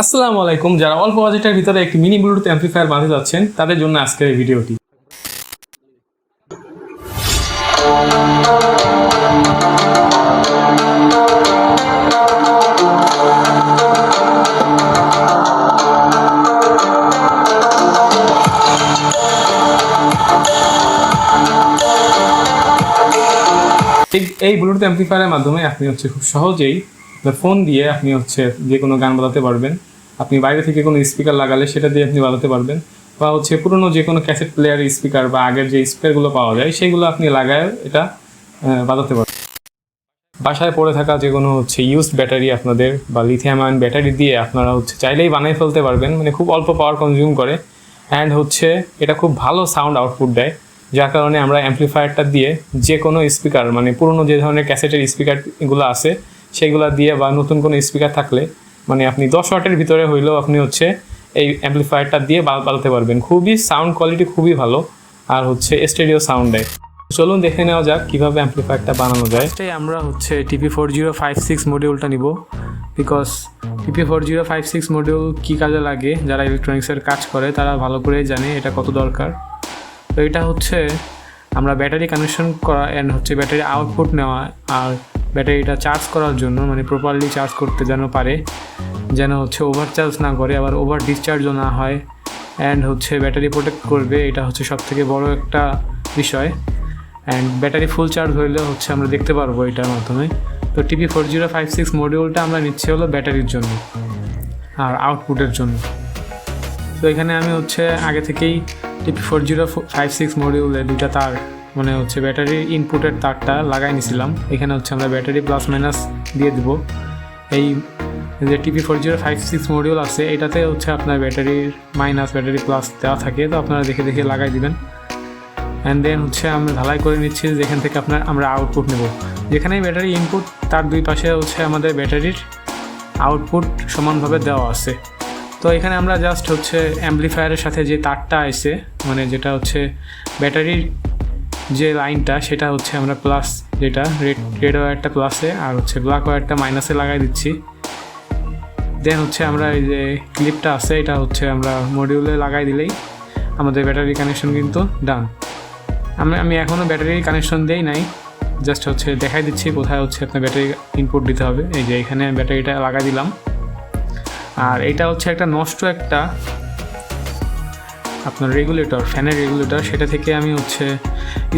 আসসালামু আলাইকুম। যারা অল্প বাজেটের ভিতরে একটি মিনি ব্লুটুথ অ্যাম্পলিফায়ার বানাতে যাচ্ছেন তাদের জন্য আজকের এই ভিডিওটি। এই ব্লুটুথ অ্যাম্পলিফায়ারের মাধ্যমে আপনি খুব সহজেই ফোন দিয়ে আপনি যে কোনো গান বাজাতে পারবেন। আপনি বাইরে থেকে কোনো স্পিকার লাগালে সেটা দিয়ে আপনি বাজাতে পারবেন, বা পুরনো যে কোনো ক্যাসেট প্লেয়ারের স্পিকার বা আগের যে স্পিকারগুলো পাওয়া যায় সেগুলো আপনি লাগায় এটা বাজাতে পারবেন। বাসায় পড়ে থাকা যে কোনো ইউজড ব্যাটারি আপনাদের বা লিথিয়াম আয়ন ব্যাটারি দিয়ে আপনারা চাইলেই বানিয়ে ফেলতে পারবেন। খুব অল্প পাওয়ার কনজিউম করে অ্যান্ড এটা খুব ভালো সাউন্ড আউটপুট দেয়, যার কারণে আমরা অ্যাম্পলিফায়ারটা দিয়ে যে কোনো স্পিকার পুরনো যে ধরনের ক্যাসেটের স্পিকারগুলো আছে সেইগুলো দিয়ে বা নতুন কোনো স্পিকার থাকলে আপনি 10 ওয়াটের ভিতরে হইলেও আপনি এই অ্যাম্পলিফায়ারটা দিয়ে বাজাতে পারবেন। খুবই সাউন্ড কোয়ালিটি খুবই ভালো আর স্টেরিও সাউন্ড দেয়। চলুন দেখে নেওয়া যাক কীভাবে অ্যাম্পলিফায়ারটা বানানো যায়। আমরা TP4056 মডিউলটা নিব, বিকজ TP4056 মডিউল কী কাজে লাগে যারা ইলেকট্রনিক্সের কাজ করে তারা ভালো করেই জানে এটা কত দরকার। তো এটা আমরা ব্যাটারি কানেকশন করা অ্যান্ড ব্যাটারি আউটপুট নেওয়া আর ব্যাটারিটা চার্জ করার জন্য প্রপারলি চার্জ করতে যেন পারে, যেন ওভার চার্জ না করে আবার ওভার ডিসচার্জও না হয় অ্যান্ড ব্যাটারি প্রোটেক্ট করবে। এটা সব থেকে বড় একটা বিষয়। অ্যান্ড ব্যাটারি ফুল চার্জ হইলে আমরা দেখতে পারবো এটার মাধ্যমে। তো TP4056 মডিউলটা আমরা নিচ্ছি হলো ব্যাটারির জন্য আর আউটপুটের জন্য। তো এখানে আমি আগে থেকেই TP4056 মডিউলে দুইটা তার ব্যাটারির ইনপুটের তারটা লাগাই নিছিলাম। এখানে আমরা ব্যাটারি প্লাস মাইনাস দিয়ে দিব। এই যে TP4056 মডিউল আছে এটাতে আপনার ব্যাটারির মাইনাস ব্যাটারি প্লাস দেওয়া থাকে, তো আপনারা দেখে দেখে লাগাই দিবেন। অ্যান্ড দেন আমরা ঢালাই করে নিচ্ছি যেখান থেকে আমরা আউটপুট নেব। যেখানেই ব্যাটারি ইনপুট তার দুই পাশে আমাদের ব্যাটারির আউটপুট সমানভাবে দেওয়া আছে। তো এখানে আমরা জাস্ট অ্যাম্পলিফায়ারের সাথে যে তারটা আছে যেটা ব্যাটারির যে লাইনটা সেটা আমরা প্লাস, যেটা রেড ওয়্যারটা প্লাসে আর ব্ল্যাক ওয়্যারটা মাইনাসে লাগাই দিচ্ছি। দেন আমরা এই যে ক্লিপটা আছে এটা আমরা মডিউলে লাগাই দিলেই আমাদের ব্যাটারি কানেকশন কিন্তু ডান। আমি এখনও ব্যাটারি কানেকশন দেই নাই, জাস্ট দেখাই দিচ্ছি কোথায় আপনার ব্যাটারি ইনপুট দিতে হবে। এই যে এখানে ব্যাটারিটা লাগাই দিলাম। আর এটা একটা নষ্ট একটা আপনার রেগুলেটর, ফ্যানের রেগুলেটর, সেটা থেকে আমি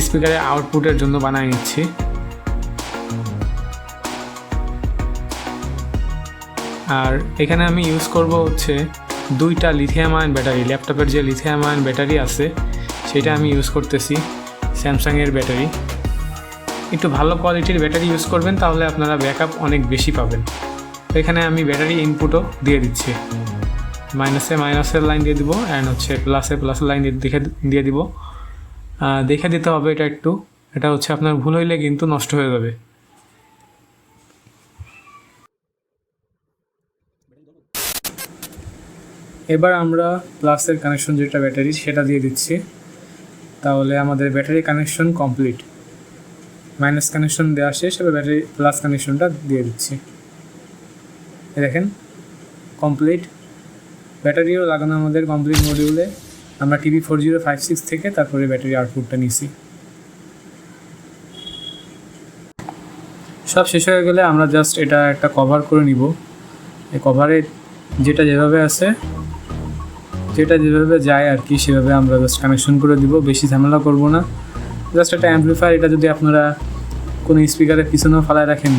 স্পিকারের আউটপুটের জন্য বানিয়ে নিচ্ছি। আর এখানে আমি ইউজ করব দুইটা লিথিয়াম আয়ন ব্যাটারি। ল্যাপটপের যে লিথিয়াম আয়ন ব্যাটারি আছে সেটা আমি ইউজ করতেছি, স্যামসাংয়ের ব্যাটারি। একটু ভালো কোয়ালিটির ব্যাটারি ইউজ করবেন তাহলে আপনারা ব্যাকআপ অনেক বেশি পাবেন। এখানে আমি ব্যাটারি ইনপুটও দিয়ে দিচ্ছি, মাইনাসের লাইন দিয়ে দিব অ্যান্ড প্লাসের লাইন দিয়ে দিব। দেখে দিতে হবে এটা একটু, এটা আপনার ভুল হইলে কিন্তু নষ্ট হয়ে যাবে। এবার আমরা প্লাসের কানেকশন যেটা ব্যাটারি সেটা দিয়ে দিচ্ছি, তাহলে আমাদের battery connection complete. Minus connection দেওয়া শেষ, এবার ব্যাটারি প্লাস কানেকশনটা দিয়ে দিচ্ছি। দেখেন কমপ্লিট, ব্যাটারিও লাগানো আমাদের কমপ্লিট মডিউলে। আমরা TP4056 থেকে তারপরে ব্যাটারি আউটপুটটা নিছি। সব শেষ হয়ে গেলে আমরা জাস্ট এটা একটা কভার করে নিব। এই কভারে যেটা যেভাবে আছে, যেটা যেভাবে যায় আর কি সেভাবে আমরা জাস্ট কানেকশন করে দিব, বেশি ঝামেলা করব না। জাস্ট একটা অ্যাম্পলিফায়ার, এটা যদি আপনারা কোনো স্পিকারের পিছনেও ফালায় রাখেন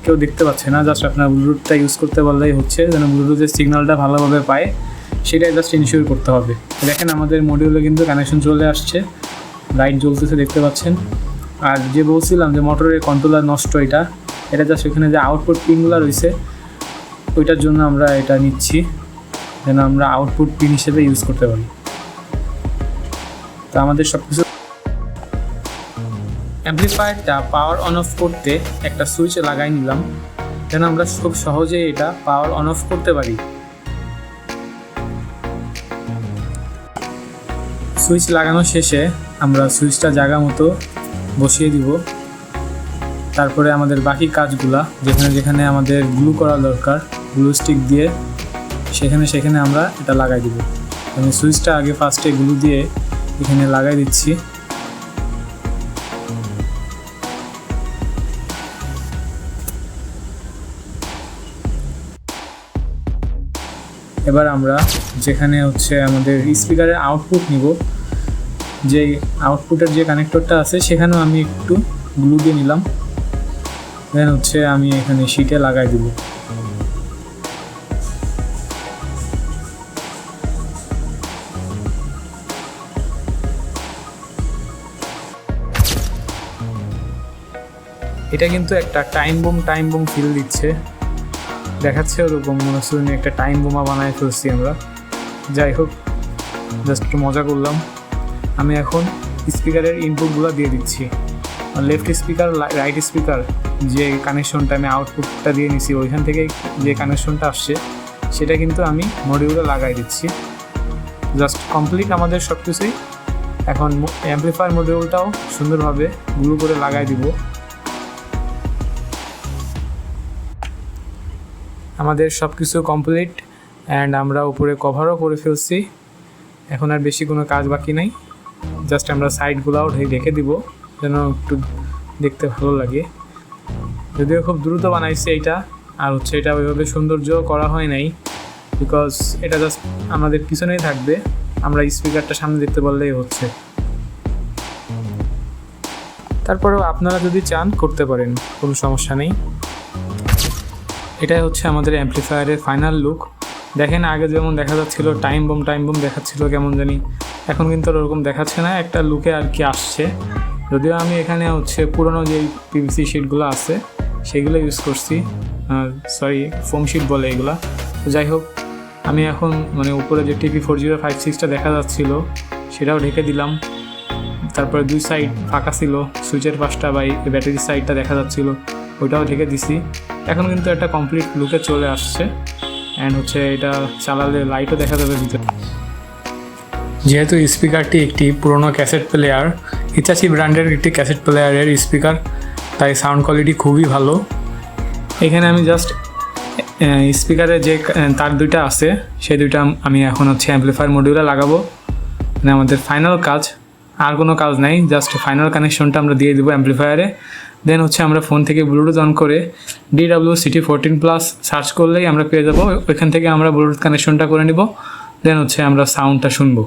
কেউ দেখতে পাচ্ছে না, জাস্ট আপনার ব্লুটুথটা ইউজ করতে বললেই যেন ব্লুটুথের সিগন্যালটা ভালোভাবে পায় সেটাই জাস্ট ইনশিওর করতে হবে। দেখেন আমাদের মডিউলে কিন্তু কানেকশন চলে আসছে, লাইট জ্বলতেছে দেখতে পাচ্ছেন। আর যে বলছিলাম যে মোটরের কন্ট্রোলার নষ্ট, এটা জাস্ট এখানে যে আউটপুট পিনগুলো রয়েছে ওইটার জন্য আমরা এটা নিচ্ছি, যেন আমরা আউটপুট পিন হিসেবে ইউজ করতে পারি। তো আমাদের সব কিছু অ্যাম্পলিফায়ারটা পাওয়ার অন অফ করতে একটা সুইচ লাগাই নিলাম, যেন আমরা খুব সহজে এটা পাওয়ার অন অফ করতে পারি। সুইচ লাগানো শেষে আমরা সুইচটা জায়গা মতো বসিয়ে দিব। তারপরে আমাদের বাকি কাজগুলা যেখানে যেখানে আমাদের গ্লু করা দরকার, গ্লু স্টিক দিয়ে সেখানে আমরা এটা লাগাই দিব। আমি সুইচটা আগে ফার্স্টে গ্লু দিয়ে এখানে লাগাই দিচ্ছি। এবার আমরা যেখানে আমাদের স্পিকারের আউটপুট নিব, যে আউটপুটের যে কানেক্টরটা আছে সেখানেও আমি একটু গ্লু দিয়ে নিলাম। দেন আমি এখানে শীটে লাগাই দিব। এটা কিন্তু একটা টাইম বোম ফিল দিচ্ছে, দেখাচ্ছে ওরকম মনে হচ্ছে একটা টাইম বোমা বানায় ফেলছি আমরা। যাই হোক, জাস্ট একটু মজা করলাম। আমি এখন স্পিকারের ইনপুটগুলো দিয়ে দিচ্ছি। লেফট স্পিকার, রাইট স্পিকার, যে কানেকশনটা আমি আউটপুটটা দিয়ে নিছি ওইখান থেকে যে কানেকশনটা আসছে সেটা কিন্তু আমি মডিউলে লাগাই দিচ্ছি। জাস্ট কমপ্লিট আমাদের সব কিছুই। এখন অ্যাম্পলিফায়ার মডিউলটাও সুন্দরভাবে গ্লু করে লাগাই দিব। আমাদের সব কিছু কমপ্লিট অ্যান্ড আমরা উপরে কভারও করে ফেলছি। এখন আর বেশি কোনো কাজ বাকি নাই, জাস্ট আমরা সাইডগুলোও রেখে দিব যেন একটু দেখতে ভালো লাগে। যদিও খুব দ্রুত বানাইছে এইটা, আর এটা ওইভাবে সৌন্দর্য করা হয় নাই, বিকজ এটা জাস্ট আমাদের পিছনেই থাকবে, আমরা স্পিকারটা সামনে দেখতে পারলেই হচ্ছে। তারপরেও আপনারা যদি চান করতে পারেন, কোনো সমস্যা নেই। এটাই আমাদের অ্যাম্পলিফায়ারের ফাইনাল লুক। দেখেন আগে যেমন দেখা যাচ্ছিল টাইম বোম দেখাচ্ছিল কেমন জানি, এখন কিন্তু ওরকম দেখাচ্ছে না, একটা লুকে আর কি আসছে। যদিও আমি এখানে পুরনো যে পিভিসি শিটগুলো আছে সেগুলো ইউজ করছি, সরি ফোম শিট বলে এগুলা। তো যাই হোক, আমি এখন উপরে যে TP4056টা দেখা যাচ্ছিল সেটাও ঢেকে দিলাম। তারপরে দুই সাইড ফাঁকা ছিল, সুইচের পাশটা বা ব্যাটারির সাইডটা দেখা যাচ্ছিল ওইটাও ঢেকে দিছি। এখন কিন্তু একটা কমপ্লিট লুকে চলে আসছে অ্যান্ড এটা চালালে লাইটও দেখা যাবে ভিতরে। যেহেতু স্পিকারটি একটি পুরনো ক্যাসেট প্লেয়ার, হিতাচি ব্র্যান্ডের একটি ক্যাসেট প্লেয়ারের স্পিকার, তাই সাউন্ড কোয়ালিটি খুবই ভালো। এখানে আমি জাস্ট স্পিকারের যে তার দুইটা আছে সেই দুইটা আমি এখন অ্যাম্পলিফায়ার মডিউলে লাগাবো। আমাদের ফাইনাল কাজ, আর কোনো কাজ নাই, জাস্ট ফাইনাল কানেকশনটা আমরা দিয়ে দেবো অ্যাম্পলিফায়ারে। দেন আমরা ফোন থেকে ব্লুটুথ অন করে DWCT14+ সার্চ করলেই আমরা পেয়ে যাবো। ওইখান থেকে আমরা ব্লুটুথ কানেকশনটা করে নিব। দেন আমরা সাউন্ডটা শুনবো।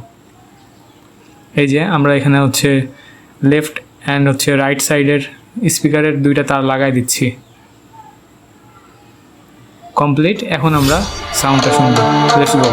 এই যে আমরা এখানে লেফট অ্যান্ড রাইট সাইডের স্পিকারের দুইটা তার লাগাই দিচ্ছি। কমপ্লিট। এখন আমরা সাউন্ডটা শুনবো। Let's go.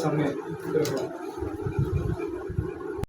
सामने